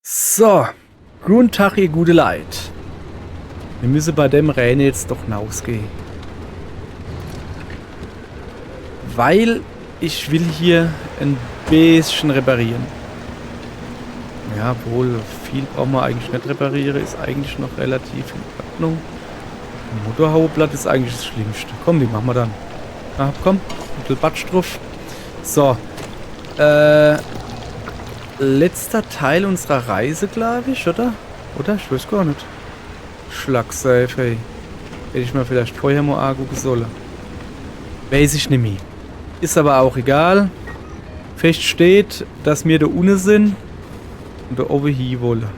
So, guten Tag, ihr gute Leid. Wir müssen bei dem Rennen jetzt doch hinausgehen. Weil ich will hier ein bisschen reparieren. Ja, wohl, viel brauchen wir eigentlich nicht reparieren, ist eigentlich noch relativ in Ordnung. Motorhaubeblatt ist eigentlich das Schlimmste. Komm, die machen wir dann. Ah, komm, ein bisschen Batsch drauf. So, letzter Teil unserer Reise, glaube ich, oder? Oder? Ich weiß gar nicht. Schlagsafe, ey. Hätte ich mir vielleicht vorher mal angucken sollen. Weiß ich nicht mehr. Ist aber auch egal. Fest steht, dass wir da unten sind und da oben hin wollen.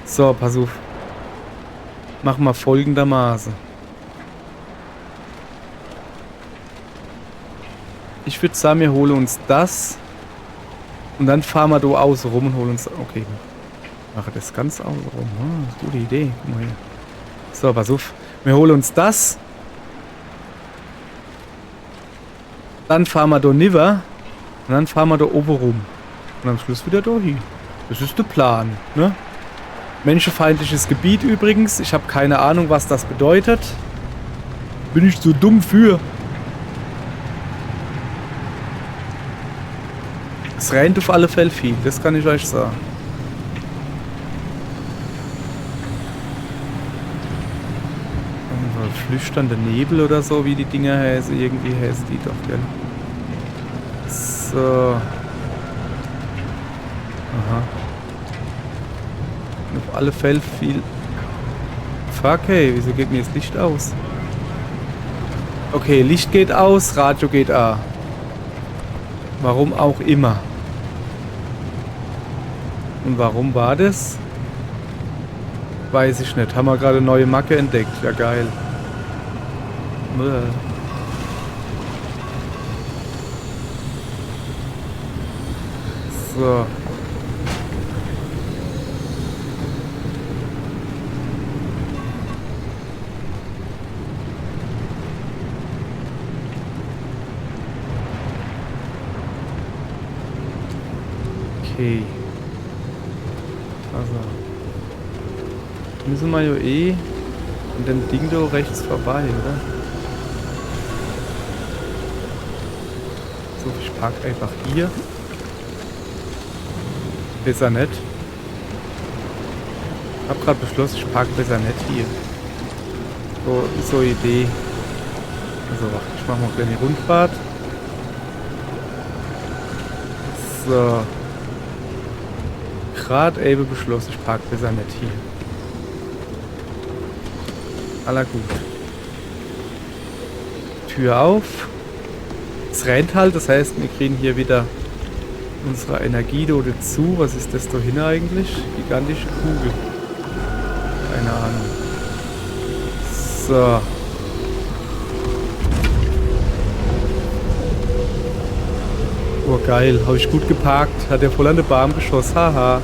So, pass auf. Machen wir folgendermaßen. Ich würde sagen, wir holen uns das. Und dann fahren wir da außen rum und holen uns... Okay, mache das ganz außen rum. Oh, gute Idee. Guck mal hier. So, pass auf. Wir holen uns das. Dann fahren wir da niver. Und dann fahren wir da oben rum. Und am Schluss wieder da hin. Das ist der Plan, ne? Menschenfeindliches Gebiet übrigens. Ich habe keine Ahnung, was das bedeutet. Bin ich zu dumm für. Es rennt auf alle Fälle viel, das kann ich euch sagen. Flüsternde Nebel oder so, wie die Dinger heißen. Irgendwie heißen die doch, gell? So. Aha. Und auf alle Fälle viel... Fuck, hey, wieso geht mir das Licht aus? Okay, Licht geht aus, Radio geht an. Warum auch immer. Und warum war das? Weiß ich nicht. Haben wir gerade eine neue Macke entdeckt. Ja, geil. So. Okay. Also. Müssen wir ja eh an dem Ding da rechts vorbei, oder? So, ich park einfach hier. Besser nicht. Ich hab gerade beschlossen, ich park besser nicht hier. So Idee. Also, warte, ich mach mal eine kleine Rundfahrt. So. Gerade eben beschlossen, ich park besser nicht hier. Aller gut. Tür auf. Es rennt halt, das heißt, wir kriegen hier wieder unsere Energie da dazu. Was ist das da hin eigentlich? Gigantische Kugel. Keine Ahnung. So. Oh geil, habe ich gut geparkt. Hat der voll an den Baum geschossen. Haha.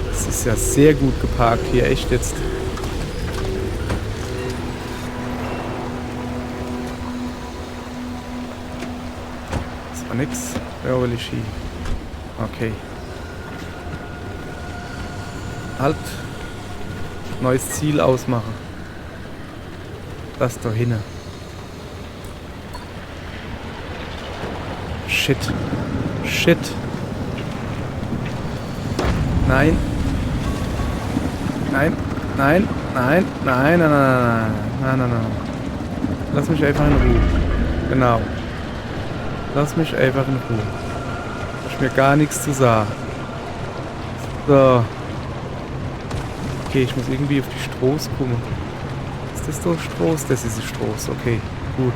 Das ist ja sehr gut geparkt hier, echt jetzt. Das war nix. Ja, will ich hin. Okay. Halt. Neues Ziel ausmachen. Das da hinne. Shit. Shit. Nein. Nein. Nein. Nein. Nein. Nein. Nein. Nein. Nein. Nein. Nein. Lass mich einfach in Ruhe. Genau. Lass mich einfach in Ruhe. Ich mir gar nichts zu sagen. So. Okay, ich muss irgendwie auf die Stroß kommen. Ist das doch Stroß? Das ist ein Stroß. Okay, gut.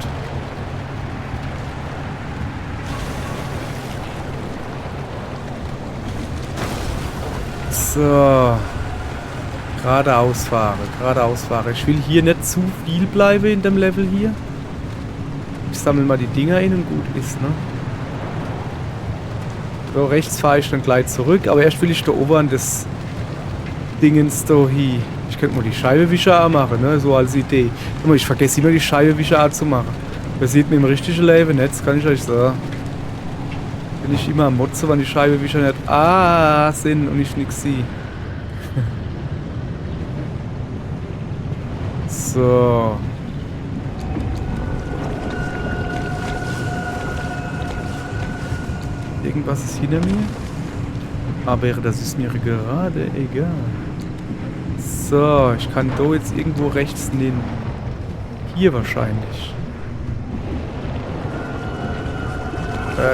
So. Geradeaus fahre. Geradeaus fahre. Ich will hier nicht zu viel bleiben in dem Level hier. Ich sammle mal die Dinger ein und gut ist, ne? So, rechts fahre ich dann gleich zurück. Aber erst will ich da oben an das Dingens da hin. Ich könnte mal die Scheibenwischer anmachen, ne? So als Idee. Guck mal, ich vergesse immer die Scheibenwischer anzumachen. Das sieht man im richtigen Leben nicht, das kann ich euch sagen. Bin ich immer am Motze, wenn die Scheibe wie schon nicht sind und ich nix sehe. So. Irgendwas ist hinter mir. Aber das ist mir gerade egal. So, ich kann da jetzt irgendwo rechts nehmen. Hier wahrscheinlich.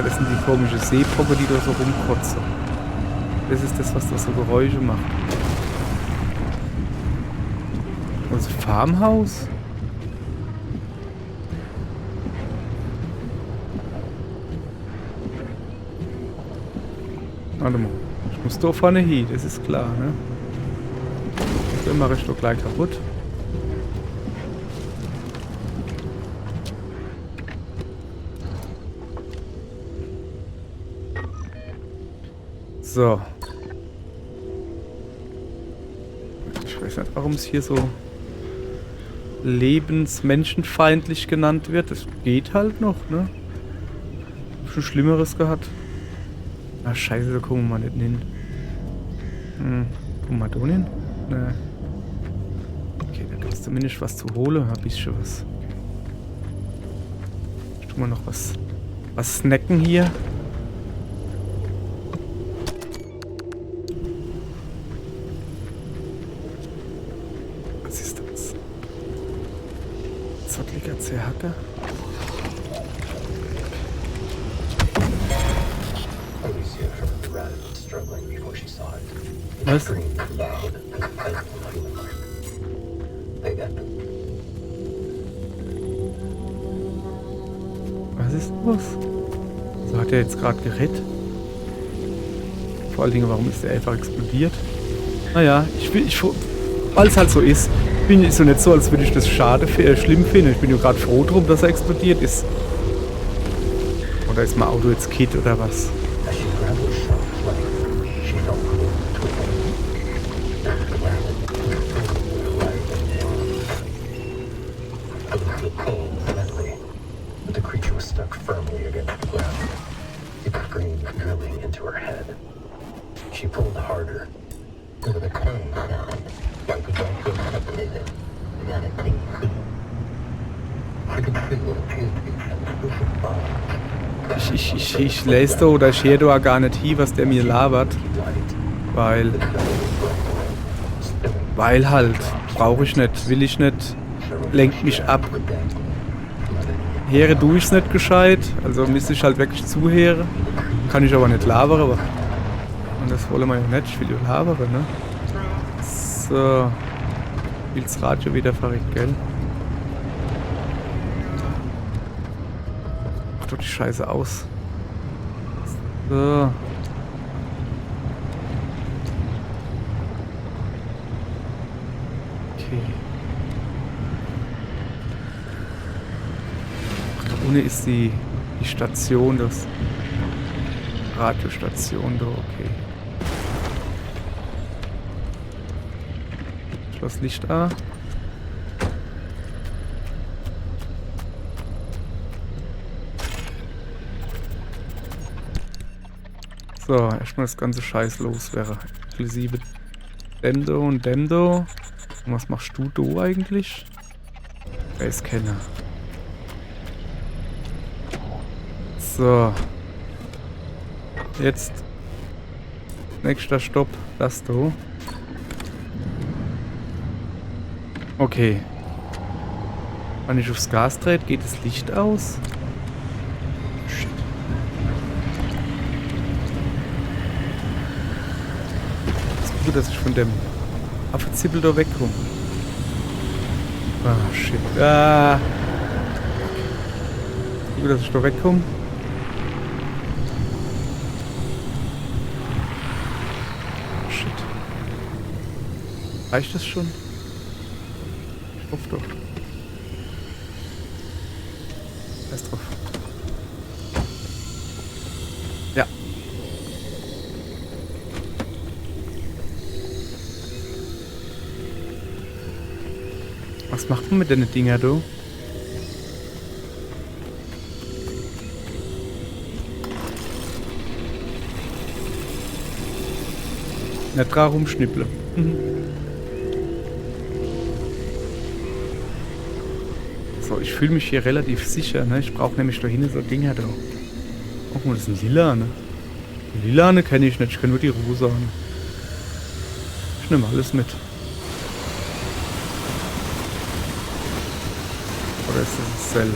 Das sind die komischen Seepocken, die da so rumkotzen. Das ist das, was da so Geräusche macht. Also Farmhaus? Warte mal. Ich muss da vorne hin, das ist klar, ne? Den mache ich doch gleich kaputt. So. Ich weiß nicht, warum es hier so lebensmenschenfeindlich genannt wird. Das geht halt noch, ne? Schon Schlimmeres gehabt. Ah, scheiße, da kommen wir mal nicht hin. Kommen wir da hin? Ne. Okay, da gibt es zumindest was zu holen. Hab ich schon was. Ich tu mal noch was snacken hier. Was ist das? Zottliger Zerhacker? Was? Was ist los? So hat er jetzt gerade gerettet. Vor allen Dingen, warum ist der einfach explodiert? Naja, weil es halt so ist, bin ich so nicht so, als würde ich das schlimm finden. Ich bin ja gerade froh drum, dass er explodiert ist. Oder ist mein Auto jetzt Kit oder was? Ich lese da oder ich höre da gar nicht hin, was der mir labert. Weil halt, brauche ich nicht, will ich nicht, lenkt mich ab. Höre tue ich es nicht gescheit, also müsste ich halt wirklich zuhören. Kann ich aber nicht labern, aber und das wollen wir ja nicht, ich will ja labern, ne? So, will das Radio wieder verrückt, gell? Mach doch die Scheiße aus. So. Okay. Ach, da unten ist die Station, das Radiostation da, okay. Schloss Licht A. So, erstmal das ganze Scheiß los wäre. Inklusive Demdo und Demdo. Und was machst du eigentlich? Basescanner. So. Jetzt. Nächster Stopp. Das do. Okay. Wenn ich aufs Gas drehe, geht das Licht aus. Shit. Es ist gut, dass ich von dem Affenzippel da wegkomme. Ah, shit. Ah. Gut, dass ich da wegkomme. Shit. Reicht das schon? Ich hoffe doch. Erst drauf. Ja. Was macht man mit den Dinger, du? Nicht dran rumschnippeln. So, ich fühle mich hier relativ sicher, ne? Ich brauche nämlich da hinten so Dinger da. Guck mal, das sind Lilane. Die Lilane kenne ich nicht, ich kenne nur die Rosane. Ich nehme alles mit. Oder ist das dasselbe?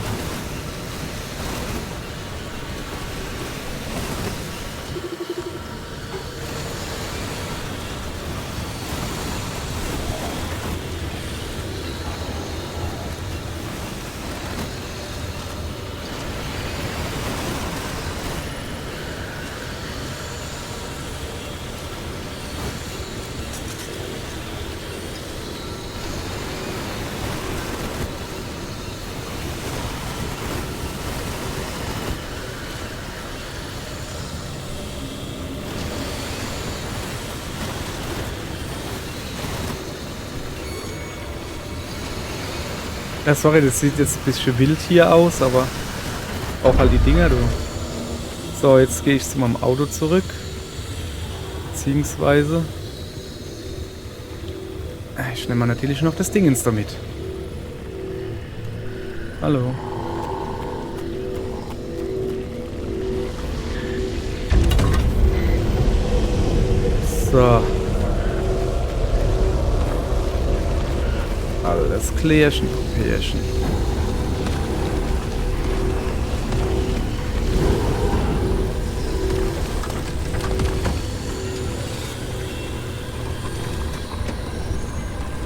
Ja, sorry, das sieht jetzt ein bisschen wild hier aus, aber auch halt die Dinger, du. So, jetzt gehe ich zu meinem Auto zurück. Beziehungsweise... Ich nehme natürlich noch das Dingens damit. Hallo. So. Alles klärchen, Pärchen.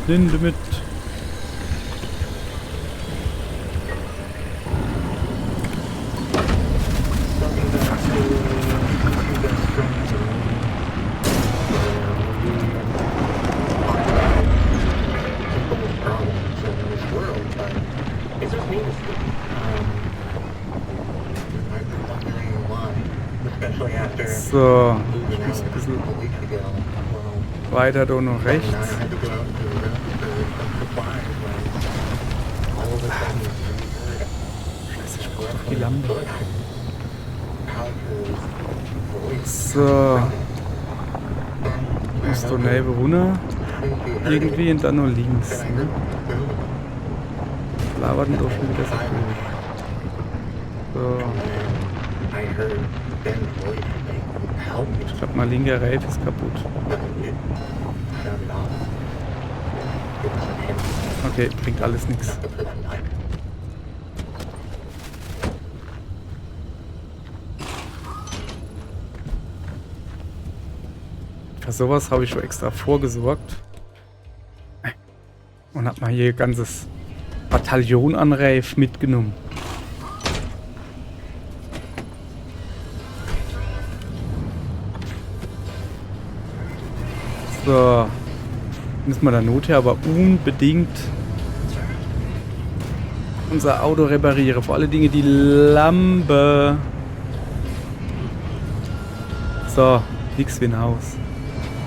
Linde mit. So, ich muss ein bisschen weiter da noch rechts. Scheiße, ich brauche doch die Lampe. So. Ich muss da neben runter. Irgendwie und dann noch links. Ne? Labert denn doch schon wieder so cool. So. Ich glaube, mein linker Reifen ist kaputt. Okay, bringt alles nichts. Für sowas habe ich schon extra vorgesorgt. Und habe mal hier ein ganzes Bataillon an Reif mitgenommen. So. Müssen wir da Nother aber unbedingt unser Auto reparieren. Vor allen Dingen die Lampe. So. Nix wie ein Haus.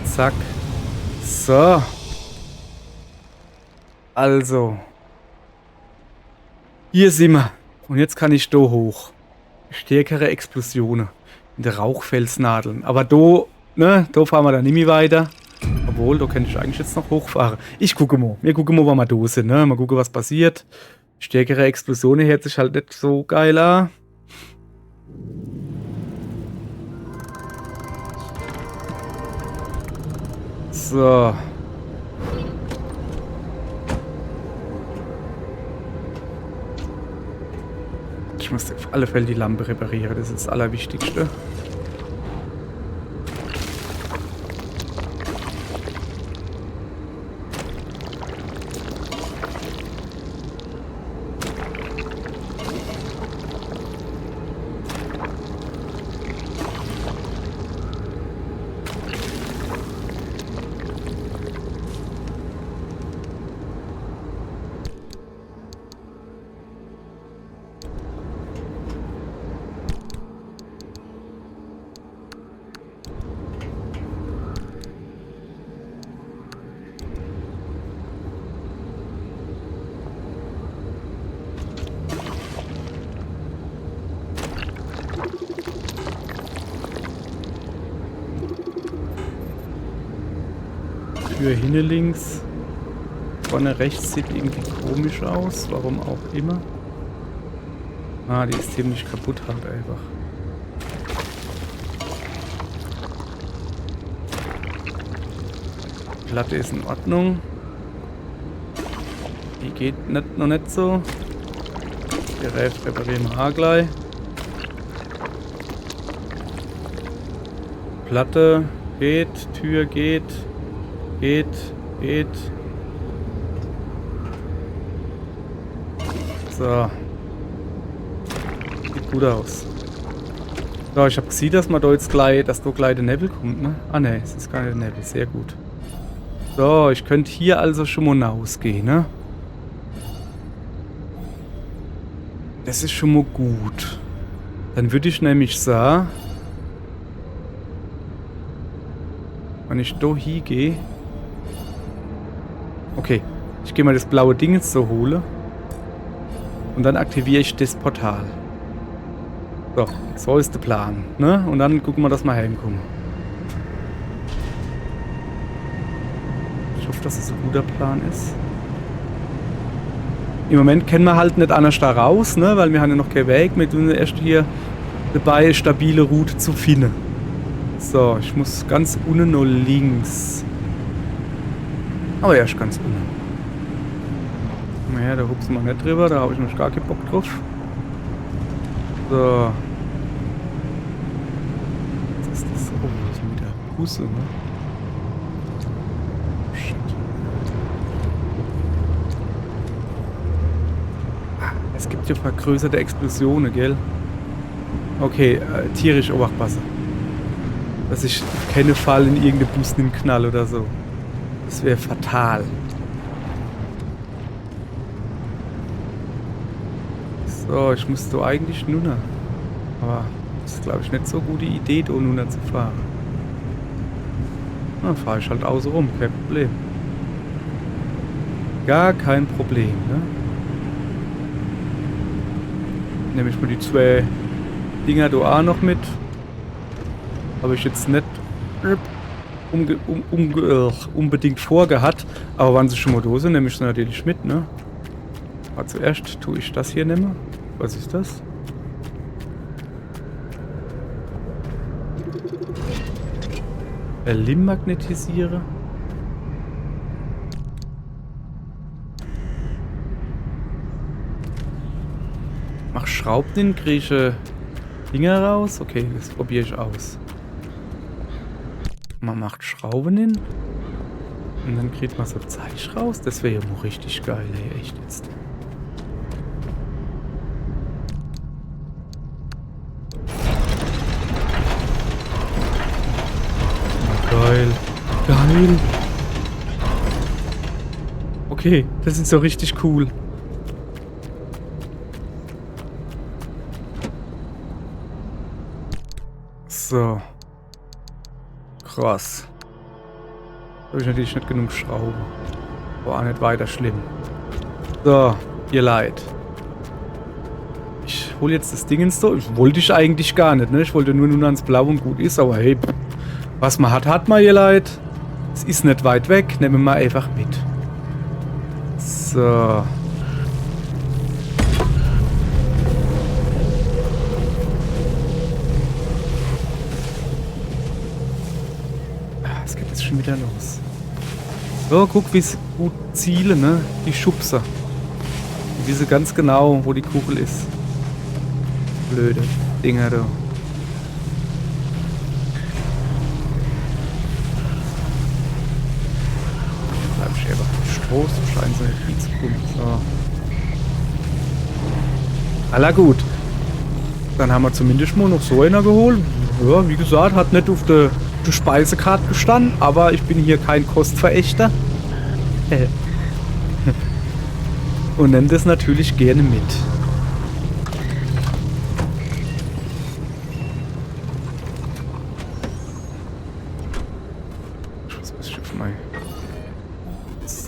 Zack. So. Also. Hier sind wir. Und jetzt kann ich da hoch. Stärkere Explosionen. In der Rauchfelsnadeln. Aber da, ne, da fahren wir dann nicht mehr weiter. Obwohl, da könnte ich eigentlich jetzt noch hochfahren. Ich gucke mal. Wir gucken mal, wann wir da sind, ne. Mal gucken, was passiert. Stärkere Explosionen hört sich halt nicht so geil an. So. Ich muss auf alle Fälle die Lampe reparieren. Das ist das Allerwichtigste. Tür hinten links. Vorne rechts sieht irgendwie komisch aus. Warum auch immer. Ah, die ist ziemlich kaputt halt einfach. Die Platte ist in Ordnung. Die geht noch nicht so. Gerät reparieren wir auch gleich. Platte geht, Tür geht, geht. So. Sieht gut aus. So, ich habe gesehen, dass man da jetzt gleich, dass da gleich der Nebel kommt, ne? Ah ne, es ist gar nicht der Nebel, sehr gut. So, ich könnte hier also schon mal rausgehen, ne? Das ist schon mal gut. Dann würde ich nämlich sagen, wenn ich da hingehe. Okay, ich gehe mal das blaue Ding jetzt so holen. Und dann aktiviere ich das Portal. So ist der Plan, ne? Und dann gucken wir, dass wir heimkommen. Ich hoffe, dass es ein guter Plan ist. Im Moment kennen wir halt nicht anders da raus, ne? Weil wir haben ja noch keinen Weg. Wir tun erst hier dabei, eine stabile Route zu finden. So, ich muss ganz unten noch links. Aber erst ganz unten. Naja, da hupsen wir nicht drüber, da habe ich noch gar keinen Bock drauf. So. Was ist das? Oh, das ist mit der Busse, ne? Shit. Es gibt ja vergrößerte Explosionen, gell? Okay, tierisch aufpassen. Dass ich auf keinen Fall in irgendeinen Bus nimm knall oder so. Das wäre fatal. So, ich muss da eigentlich nur noch. Aber das ist, glaube ich, nicht so eine gute Idee, da nur noch zu fahren. Dann fahre ich halt außen rum, kein Problem. Gar kein Problem, ne? Nehme ich mal die 2 Dinger da auch noch mit. Habe ich jetzt nicht unbedingt vorgehabt. Aber wenn sie schon mal da sind, nehme ich sie natürlich mit, ne? Aber zuerst tue ich das hier nehmen. Was ist das? Berlin magnetisiere. Mach Schrauben in, kriege Dinger raus. Okay, das probiere ich aus. Man macht Schrauben hin. Und dann kriegt man so Zeug raus. Das wäre ja mal richtig geil, ey, echt jetzt. Geil. Geil. Okay, das ist so richtig cool. So. Krass. Da habe ich natürlich nicht genug Schrauben. War auch nicht weiter schlimm. So, ihr Leid. Ich hole jetzt das Ding ins Tor. Wollte ich eigentlich gar nicht, ne? Ich wollte nur ans Blau und gut ist, aber hey, was man hat, hat man, ihr Leid. Es ist nicht weit weg, nehmen wir mal einfach mit. So. Es geht jetzt schon wieder los. So, guck, wie sie gut zielen, ne? Die Schubser. Die wissen ganz genau, wo die Kugel ist. Blöde Dinger da. Bleib ich einfach Stroß, scheint so nicht viel zu tun. So. Aller gut. Dann haben wir zumindest mal noch so einer geholt. Ja, wie gesagt, hat nicht auf der Speisekarte gestanden, aber ich bin hier kein Kostverächter. Und nehme das natürlich gerne mit.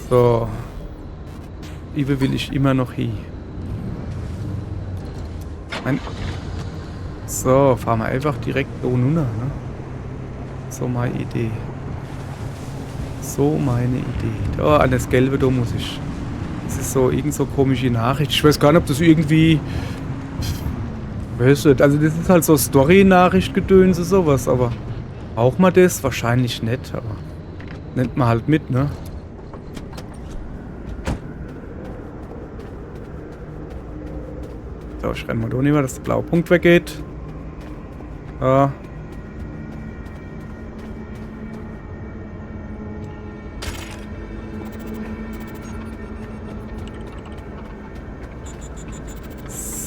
So. Wie will ich immer noch hin? So, fahren wir einfach direkt da runter, ne? So meine Idee. So meine Idee. Oh, an das Gelbe, da muss ich. Das ist so, irgend so komische Nachricht. Ich weiß gar nicht, ob das irgendwie... Weiß nicht. Also das ist halt so Story-Nachricht-Gedönse, sowas, aber... Braucht man das? Wahrscheinlich nicht, aber... Nimmt man halt mit, ne? So, ich renne mal da rüber, dass der blaue Punkt weggeht. Ja.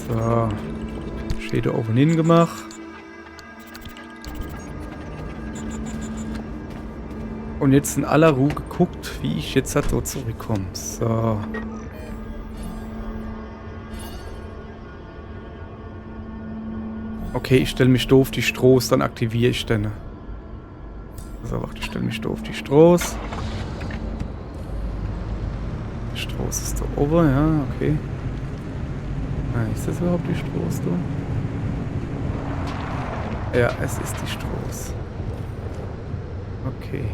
So. Steht da oben hingemacht. Und jetzt in aller Ruhe geguckt, wie ich jetzt da zurückkomme. So. Okay, ich stelle mich doof die Strohs, dann aktiviere ich den. Also warte, ich stelle mich doof die Strohs. Die Strohs ist da oben, ja, okay. Ist das überhaupt die Strohs da? Ja, es ist die Strohs. Okay.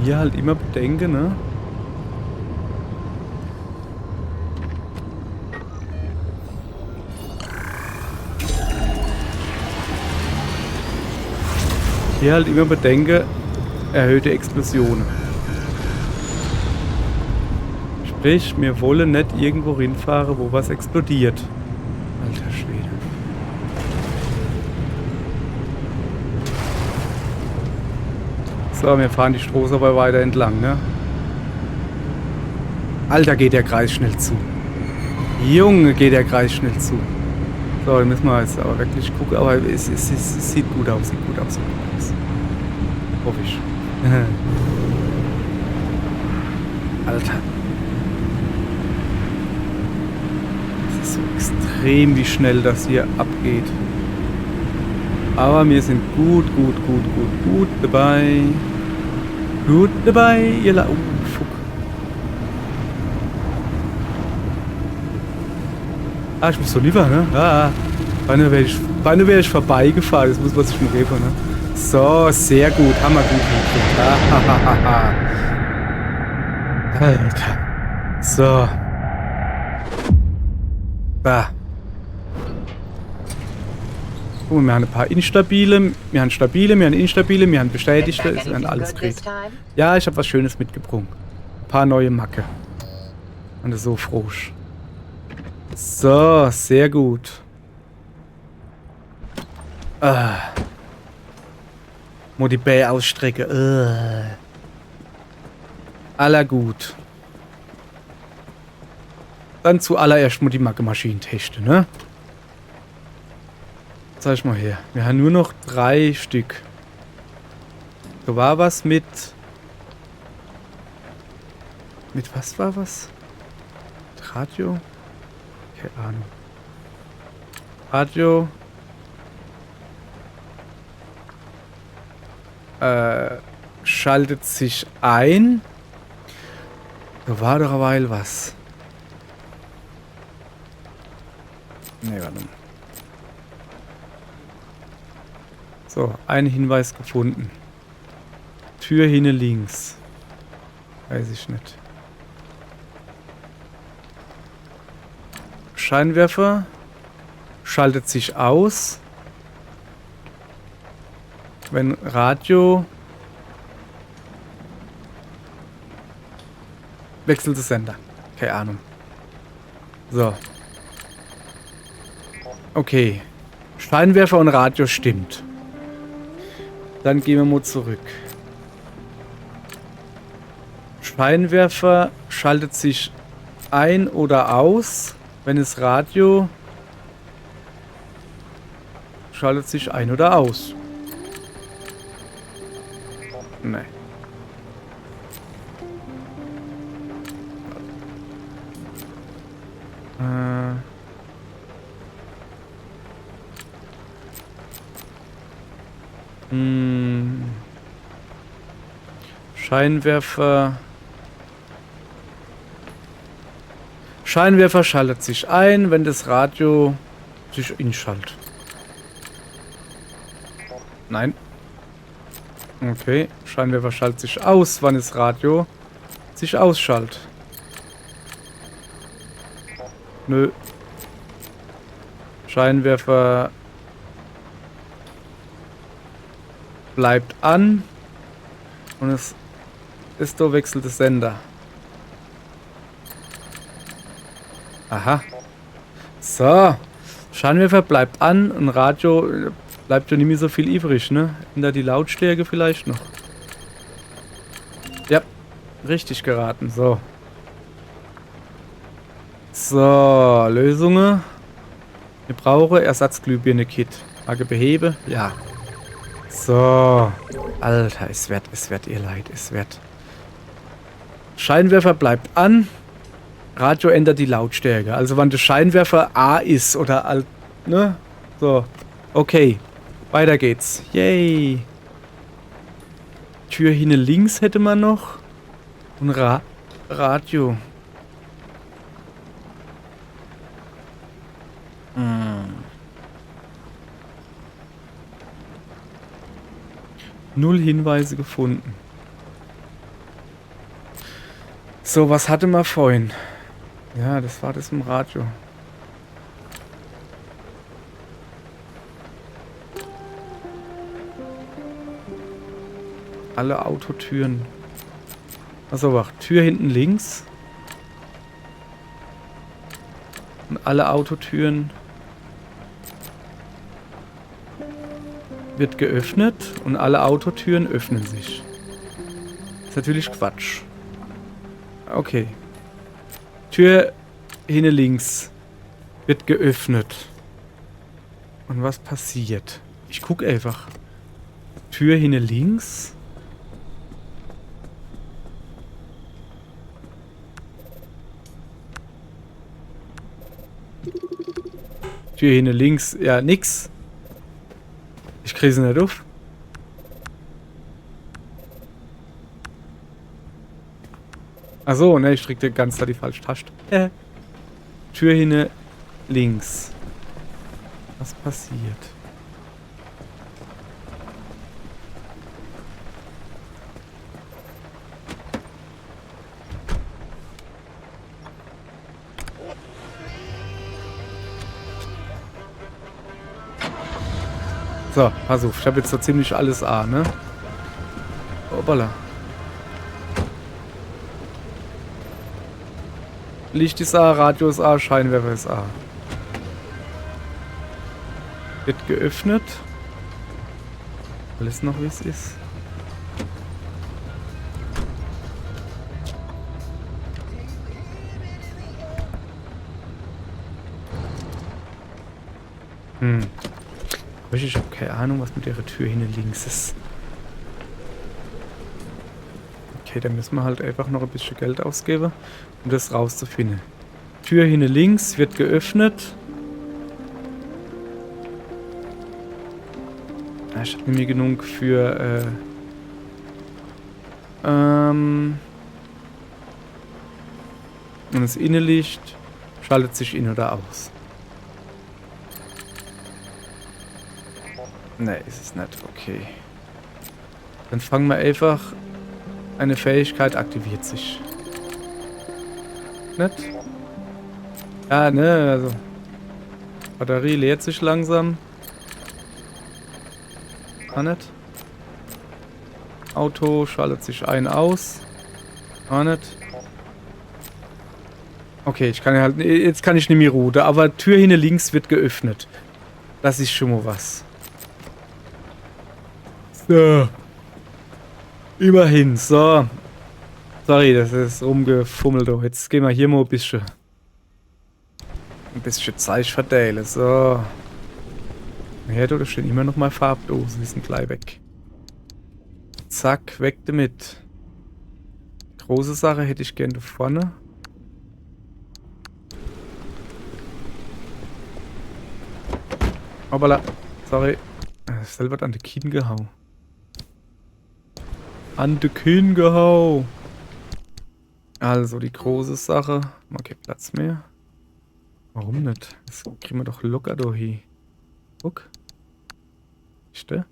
Hier halt immer bedenken, ne? Hier halt immer bedenken, erhöhte Explosionen. Sprich, wir wollen nicht irgendwo hinfahren, wo was explodiert. Alter Schwede. So, wir fahren die Straße aber weiter entlang, ne? Alter, geht der Kreis schnell zu. Junge, geht der Kreis schnell zu. So, dann müssen wir jetzt aber wirklich gucken. Aber es sieht gut aus, sieht gut aus, sieht gut aus. Hoffe ich. Alter. Das ist so extrem, wie schnell das hier abgeht. Aber wir sind gut dabei. Gut dabei, ihr La... Oh, fuck. Ah, ich muss so lieber, ne? Ah, beinahe wäre ich vorbeigefahren. Das muss man sich mal geben, ne? So, sehr gut. Haben wir gut gekriegt. Alter. So. Da. Oh, wir haben ein paar instabile, wir haben stabile, wir haben instabile, wir haben bestätigte, wir haben alles gekriegt. Ja, ich habe was Schönes mitgebracht. Ein paar neue Macke. Und das ist so frosch. So, sehr gut. Mo die Bälle ausstrecken. Aller gut. Dann zuallererst mal die Macke-Maschinen testen, ne? Zeig mal her. Wir haben nur noch 3 Stück. Da war was mit... Mit was war was? Mit Radio? Keine Ahnung. Radio. Schaltet sich ein. Da war doch eine Weile was. Ne, warte mal. So, ein Hinweis gefunden. Tür hinne links. Weiß ich nicht. Scheinwerfer schaltet sich aus, wenn Radio wechselt das Sender. Keine Ahnung. So. Okay. Scheinwerfer und Radio stimmt. Dann gehen wir mal zurück. Scheinwerfer schaltet sich ein oder aus, wenn das Radio schaltet sich ein oder aus. Nee. Scheinwerfer Scheinwerfer schaltet sich ein, wenn das Radio sich inschaltet. Nein. Okay. Scheinwerfer schaltet sich aus, wann das Radio sich ausschaltet. Nö. Scheinwerfer bleibt an. Und es ist da wechselt das Sender. Aha. So. Scheinwerfer bleibt an und Radio bleibt ja nicht mehr so viel übrig, ne? Hinter die Lautstärke vielleicht noch. Ja. Richtig geraten. So. So. Lösungen. Ich brauche Ersatzglühbirne-Kit. Frage behebe? Ja. So. Alter, es wird ihr leid. Es wird. Scheinwerfer bleibt an. Radio ändert die Lautstärke. Also wenn der Scheinwerfer A ist oder alt, ne? So. Okay. Weiter geht's. Yay. Tür hinten links hätte man noch. Und Radio. Null Hinweise gefunden. So, was hatte man vorhin? Ja, das war das im Radio. Alle Autotüren. Also wach, Tür hinten links. Und alle Autotüren wird geöffnet und alle Autotüren öffnen sich. Ist natürlich Quatsch. Okay. Tür hinten links wird geöffnet. Und was passiert? Ich gucke einfach. Tür hinten links. Tür hinten links. Ja, nix. Ich kriege sie nicht auf. Achso, ne, ich drückte ganz da die falsche Taste. Tür hinten links. Was passiert? So, pass auf, ich habe jetzt so ziemlich alles A, ne? Hoppala. Licht ist A, Radio ist A, Scheinwerfer ist A. Wird geöffnet. Alles noch wie es ist. Ich habe keine Ahnung, was mit ihrer Tür hinten links ist. Okay, dann müssen wir halt einfach noch ein bisschen Geld ausgeben, um das rauszufinden. Tür hinten links wird geöffnet. Ich habe nämlich genug für und das Innenlicht schaltet sich in oder aus. Ne, ist es nicht. Okay. Dann fangen wir einfach. Eine Fähigkeit aktiviert sich. Nicht? Ja, ne, also. Batterie leert sich langsam. Ah, nicht? Auto schaltet sich ein, aus. Ah, nicht? Okay, ich kann ja halt. Jetzt kann ich nicht mehr Route, aber Tür hinten links wird geöffnet. Das ist schon mal was. So. Immerhin, so. Sorry, das ist rumgefummelt. Jetzt gehen wir hier mal ein bisschen Zeit verteilen. So. Ja, da stehen immer noch mal Farbdosen. Die sind gleich weg. Zack, weg damit. Große Sache hätte ich gerne da vorne. Hoppala. Sorry. Selber an die Kinn gehauen. An die Kinn gehauen. Also die große Sache. Okay, Platz mehr. Warum nicht? Das kriegen wir doch locker da hin. Guck. Ist der?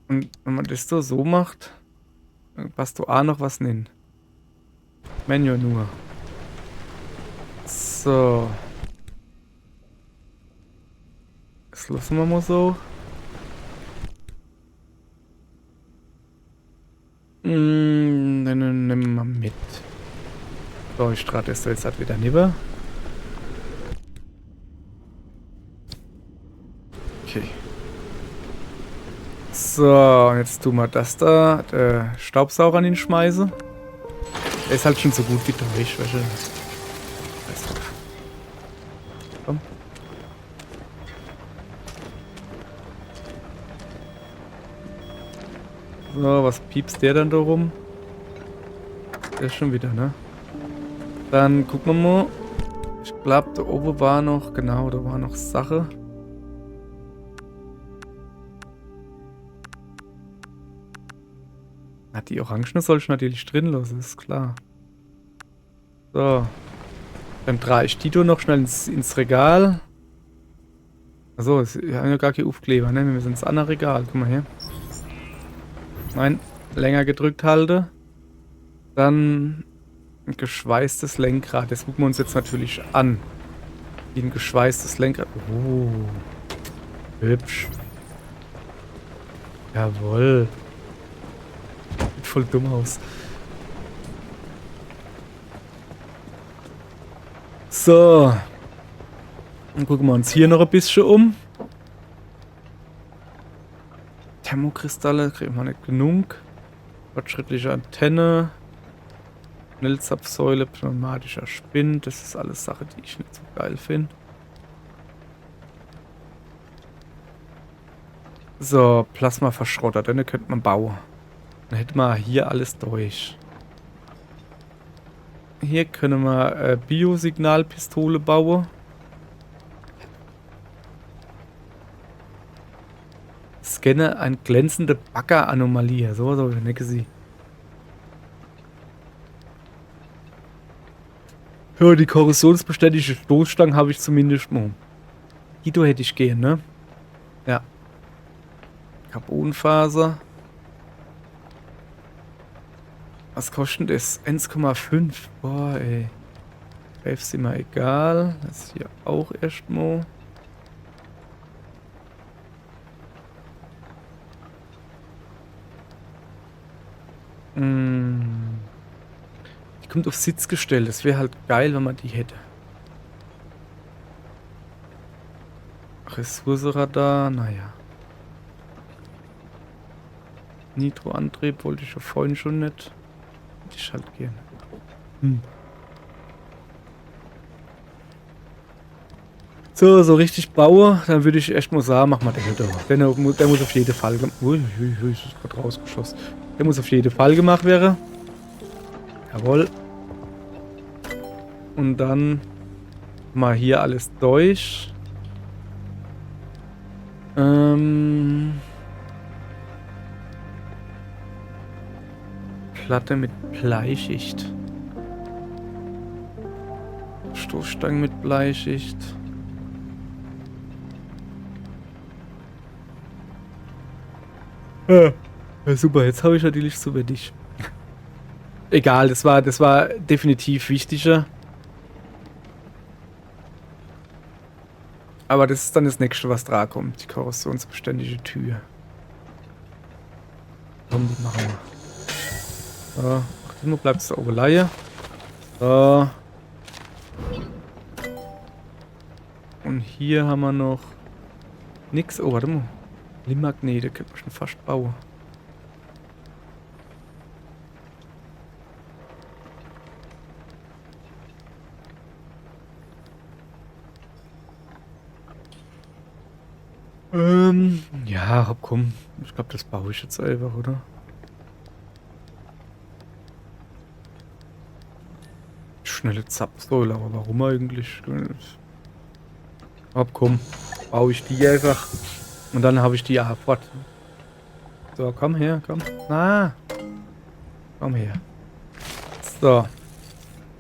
Und wenn man das so macht, dann passt du auch noch was nennen. Menü nur. So. Das lassen wir mal so. Dann nehmen wir mit. So, ich strate es jetzt halt wieder neben. Okay. So, und jetzt tun wir das da. Der Staubsauger an ihn schmeißen. Der ist halt schon so gut wie durch. Weißt du? Komm. So, was piepst der dann da rum? Der ist schon wieder, ne? Dann gucken wir mal. Ich glaube, da oben war noch, genau, da war noch Sache. Die Orangene soll ich natürlich drin lassen, ist klar. So. Dann drehe ich die noch schnell ins Regal. Achso, wir haben ja gar keine Aufkleber, ne? Wir müssen ins andere Regal. Guck mal her. Nein, länger gedrückt halte. Dann ein geschweißtes Lenkrad. Das gucken wir uns jetzt natürlich an. Wie ein geschweißtes Lenkrad. Oh. Hübsch. Jawohl. Sieht voll dumm aus. So. Dann gucken wir uns hier noch ein bisschen um. Thermokristalle kriegen wir nicht genug. Fortschrittliche Antenne. Schnellzapfsäule, pneumatischer Spind. Das ist alles Sache, die ich nicht so geil finde. So, Plasmaverschrotter, den könnte man bauen. Dann hätten wir hier alles durch. Hier können wir Biosignalpistole bauen. Scanne eine glänzende Baggeranomalie. So, ich denke sie. Ja, die korrosionsbeständige Stoßstange habe ich zumindest mal. Guido hätte ich gehen, ne? Ja. Carbonfaser. Was kostet das? 1,5. Boah, ey. Ist immer egal. Das ist hier auch erstmal. Die kommt auf Sitzgestell. Das wäre halt geil, wenn man die hätte. Ressourcenradar, naja. Nitroantrieb wollte ich ja vorhin schon nicht. Hätte ich halt gern. So richtig baue, dann würde ich echt mal sagen, mach mal den da. Der muss auf jeden Fall gemacht. Ui, ist gerade rausgeschossen. Der muss auf jeden Fall gemacht werden. Jawohl. Und dann mal hier alles durch. Platte mit Bleischicht. Stoßstangen mit Bleischicht. Ja, super, jetzt habe ich natürlich so wenig. Egal, das war definitiv wichtiger. Aber das ist dann das nächste, was dran kommt. Die korrosionsbeständige Tür. Komm, die machen wir. So, nur bleibt es oben Leihe. So. Und hier haben wir noch nix. Oh, warte mal. Limmagnete könnte man schon fast bauen. Ja, komm. Ich glaube, das baue ich jetzt einfach, oder? Schnelle Zapfsäule, aber warum eigentlich? Komm, baue ich die einfach. Und dann habe ich die Abfahrt. So, komm her, komm. Na. Komm her. So.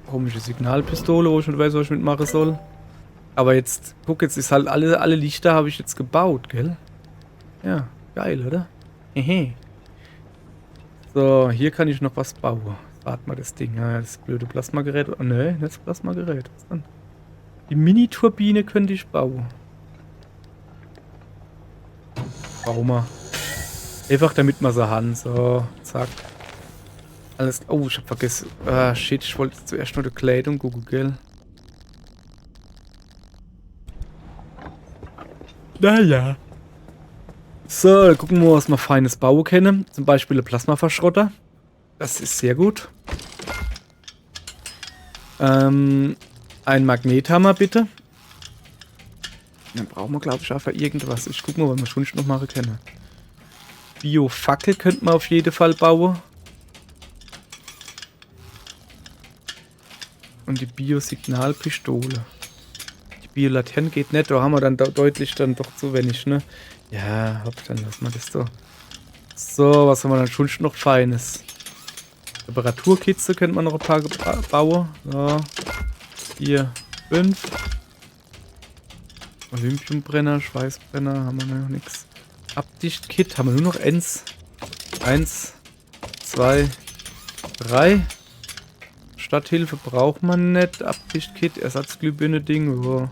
Komische Signalpistole, wo ich nicht weiß, was ich mitmachen soll. Aber jetzt, guck, jetzt ist halt alle Lichter habe ich jetzt gebaut, gell? Ja, geil, oder? Hehe. So, hier kann ich noch was bauen. Warte mal das Ding. Ja, das blöde Plasmagerät. Oh, ne, nicht das Plasmagerät. Was dann? Die Mini-Turbine könnte ich bauen. Bauen wir. Einfach damit wir sie haben. So, zack. Alles. Oh, ich hab vergessen. Ah, shit, ich wollte zuerst nur die Kleidung gucken, gell? Naja. So, gucken wir, was wir feines bauen können. Zum Beispiel ein Plasmaverschrotter. Das ist sehr gut. Ein Magnethammer, bitte. Dann brauchen wir, glaube ich, auch für irgendwas. Ich gucke mal, was wir schon noch machen können. Biofackel könnten wir auf jeden Fall bauen. Und die Biosignalpistole. Die Biolaterne geht nicht, da haben wir dann deutlich dann doch zu wenig, ne? Ja, hopp, dann lassen wir das so. So, was haben wir dann schon noch Feines? Reparaturkitze könnte man noch ein paar bauen. So. 4, 5. Olympiumbrenner, Schweißbrenner, haben wir noch nichts. Abdichtkit, haben wir nur noch 1. 1, 2, 3. Stadthilfe braucht man nicht. Abdichtkit, Ersatzglühbirne-Ding. Oh.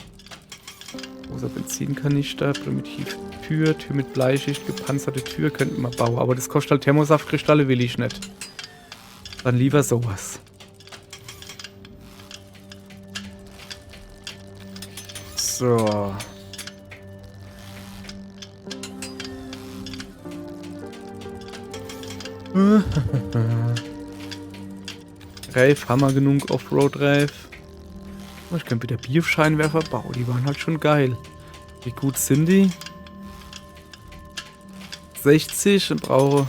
Großer Benzinkanister, primitiv Tür mit Bleischicht, gepanzerte Tür könnten wir bauen. Aber das kostet halt Thermosaftkristalle, will ich nicht. Dann lieber sowas. So. Reif, Hammer genug, Offroad-Reif. Oh, ich könnte wieder Bioscheinwerfer bauen, die waren halt schon geil. Wie gut sind die? 60 und brauche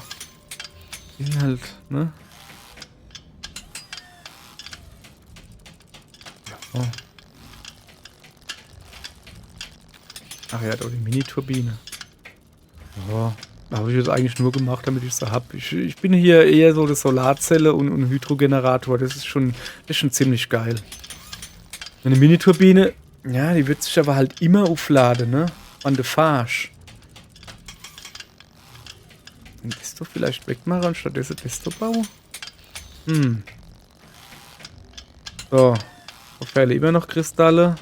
den halt, ne? Oh. Ach ja, doch die Mini-Turbine. Ja, habe ich jetzt eigentlich nur gemacht, damit ich sie habe. Ich bin hier eher so eine Solarzelle und Hydrogenerator. Das ist schon ziemlich geil. Eine Mini-Turbine, ja, die wird sich aber halt immer aufladen, ne? An der Farsch. Das doch vielleicht wegmachen und stattdessen das zu bauen? So. Verfälle immer noch Kristalle.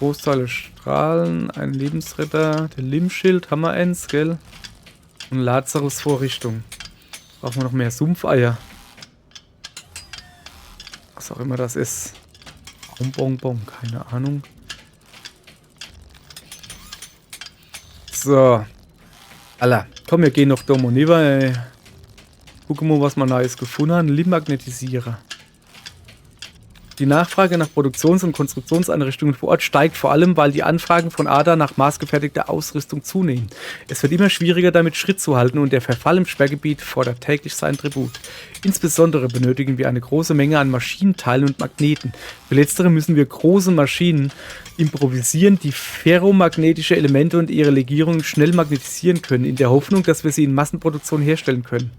Großteile Strahlen, ein Lebensretter, der Limschild, haben wir eins, gell? Und Lazarus-Vorrichtung. Brauchen wir noch mehr Sumpfeier. Was auch immer das ist. Bonbon, keine Ahnung. So. Alla, komm, wir gehen noch da mal rüber, ey. Gucken wir mal, was wir Neues gefunden haben. Limagnetisierer. Die Nachfrage nach Produktions- und Konstruktionseinrichtungen vor Ort steigt vor allem, weil die Anfragen von ADA nach maßgefertigter Ausrüstung zunehmen. Es wird immer schwieriger, damit Schritt zu halten und der Verfall im Sperrgebiet fordert täglich seinen Tribut. Insbesondere benötigen wir eine große Menge an Maschinenteilen und Magneten. Für letztere müssen wir große Maschinen improvisieren, die ferromagnetische Elemente und ihre Legierungen schnell magnetisieren können, in der Hoffnung, dass wir sie in Massenproduktion herstellen können.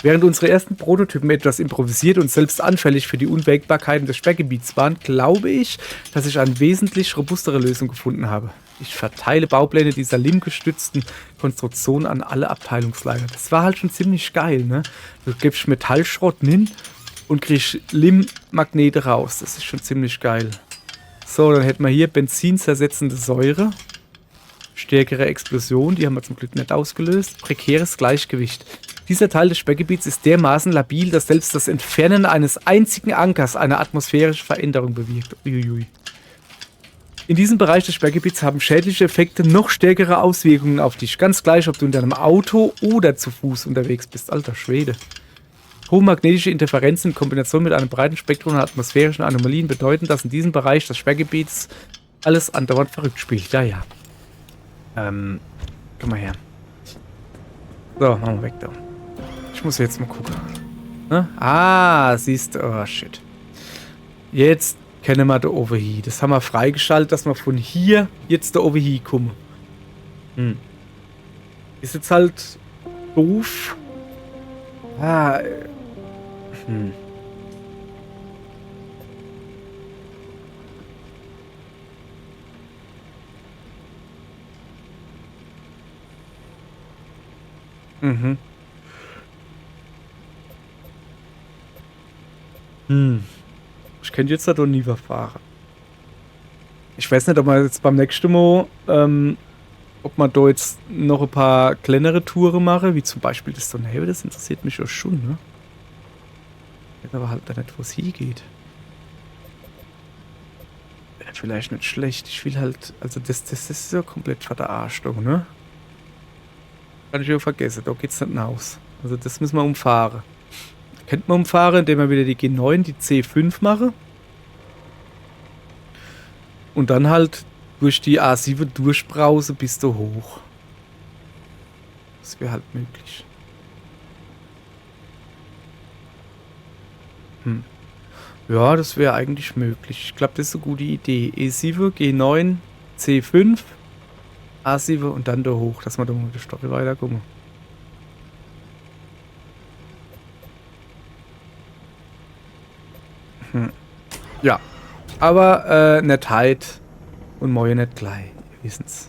Während unsere ersten Prototypen etwas improvisiert und selbst anfällig für die Unwägbarkeiten des Sperrgebiets waren, glaube ich, dass ich eine wesentlich robustere Lösung gefunden habe. Ich verteile Baupläne dieser LIM-gestützten Konstruktion an alle Abteilungsleiter. Das war halt schon ziemlich geil, ne? Du gibst Metallschrott hin und kriegst LIM-Magnete raus. Das ist schon ziemlich geil. So, dann hätten wir hier benzinzersetzende Säure. Stärkere Explosion, die haben wir zum Glück nicht ausgelöst. Prekäres Gleichgewicht. Dieser Teil des Sperrgebiets ist dermaßen labil, dass selbst das Entfernen eines einzigen Ankers eine atmosphärische Veränderung bewirkt. Uiuiui. In diesem Bereich des Sperrgebiets haben schädliche Effekte noch stärkere Auswirkungen auf dich. Ganz gleich, ob du in deinem Auto oder zu Fuß unterwegs bist. Alter Schwede. Hohe magnetische Interferenzen in Kombination mit einem breiten Spektrum an atmosphärischen Anomalien bedeuten, dass in diesem Bereich des Sperrgebiets alles andauernd verrückt spielt. Ja, ja. Komm mal her. So, machen wir weg da. Ich muss jetzt mal gucken. Ne? Ah, siehst du. Oh, shit. Jetzt kennen wir da oben hin. Das haben wir freigeschaltet, dass wir von hier jetzt da oben hinkommen. Ist jetzt halt doof. Ah, Ich könnte jetzt da doch nie fahren. Ich weiß nicht, ob wir jetzt beim nächsten Mal, ob man da jetzt noch ein paar kleinere Touren machen, wie zum Beispiel das Tornado, das interessiert mich ja schon, ne? Ich weiß aber halt da nicht, wo es hingeht. Wäre vielleicht nicht schlecht. Ich will halt, also das ist ja komplett verarscht, ne? Kann ich ja vergessen, da geht's nicht raus. Also das müssen wir umfahren. Könnte man umfahren, indem wir wieder die G9, die C5 machen. Und dann halt durch die A7 durchbrause bis da hoch. Das wäre halt möglich. Ja, das wäre eigentlich möglich. Ich glaube, das ist eine gute Idee. E7, G9, C5, A7 und dann da hoch, dass wir da mit der Story weiterkommen. Ja. Aber nicht heute und morgen nicht gleich. Wir wissen's.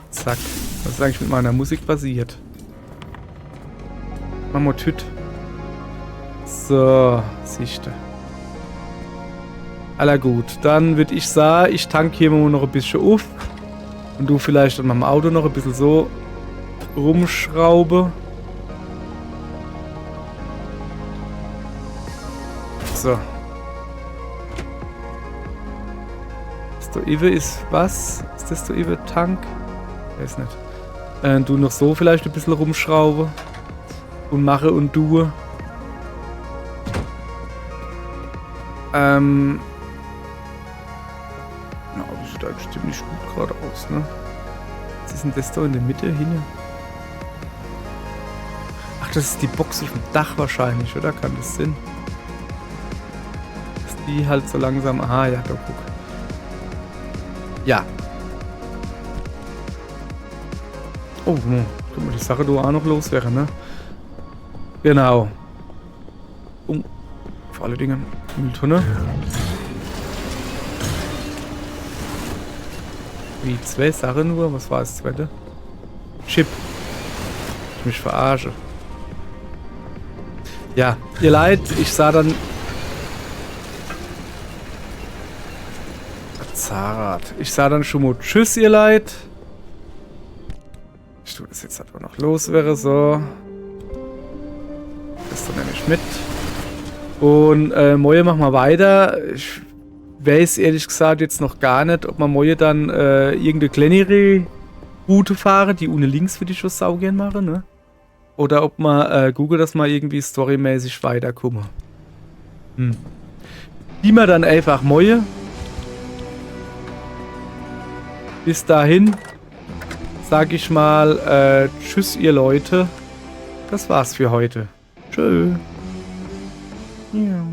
Zack. Was ist eigentlich mit meiner Musik passiert? Machen wir Tüt. So, siehste. Aller gut. Dann würde ich sagen, ich tanke hier mal noch ein bisschen auf. Und du vielleicht an meinem Auto noch ein bisschen so rumschraube. So. Das da Iwe ist was? Ist das da Iwe Tank? Weiß nicht. Du noch so vielleicht ein bisschen rumschraube. Und mache und tue. Ja, das sieht eigentlich ziemlich gut gerade aus, ne? Was ist denn das da in der Mitte hin? Ach, das ist die Box auf dem Dach wahrscheinlich, oder? Kann das sein? Dass die halt so langsam... Aha, ja, da guck. Ja. Oh, guck mal, die Sache da auch noch los wäre, ne? Genau. Vor allen Dingen Mülltonne. Wie 2 Sachen nur? Was war das zweite? Chip. Ich mich verarsche. Ja, ihr Leid, ich sah dann... Zahnrad. Ich sah dann schon mal Tschüss, ihr Leid. Ich tue das jetzt aber noch los wäre, so. Das dann nämlich mit. Und Moje machen wir weiter. Ich weiß ehrlich gesagt jetzt noch gar nicht, ob man Moje dann irgendeine kleinere Route fahren, die ohne links für die schon saugern machen, ne? Oder ob man Google, dass man irgendwie storymäßig weiterkommen. Die wir dann einfach Moje. Bis dahin sag ich mal tschüss ihr Leute. Das war's für heute. Tschö. Ja.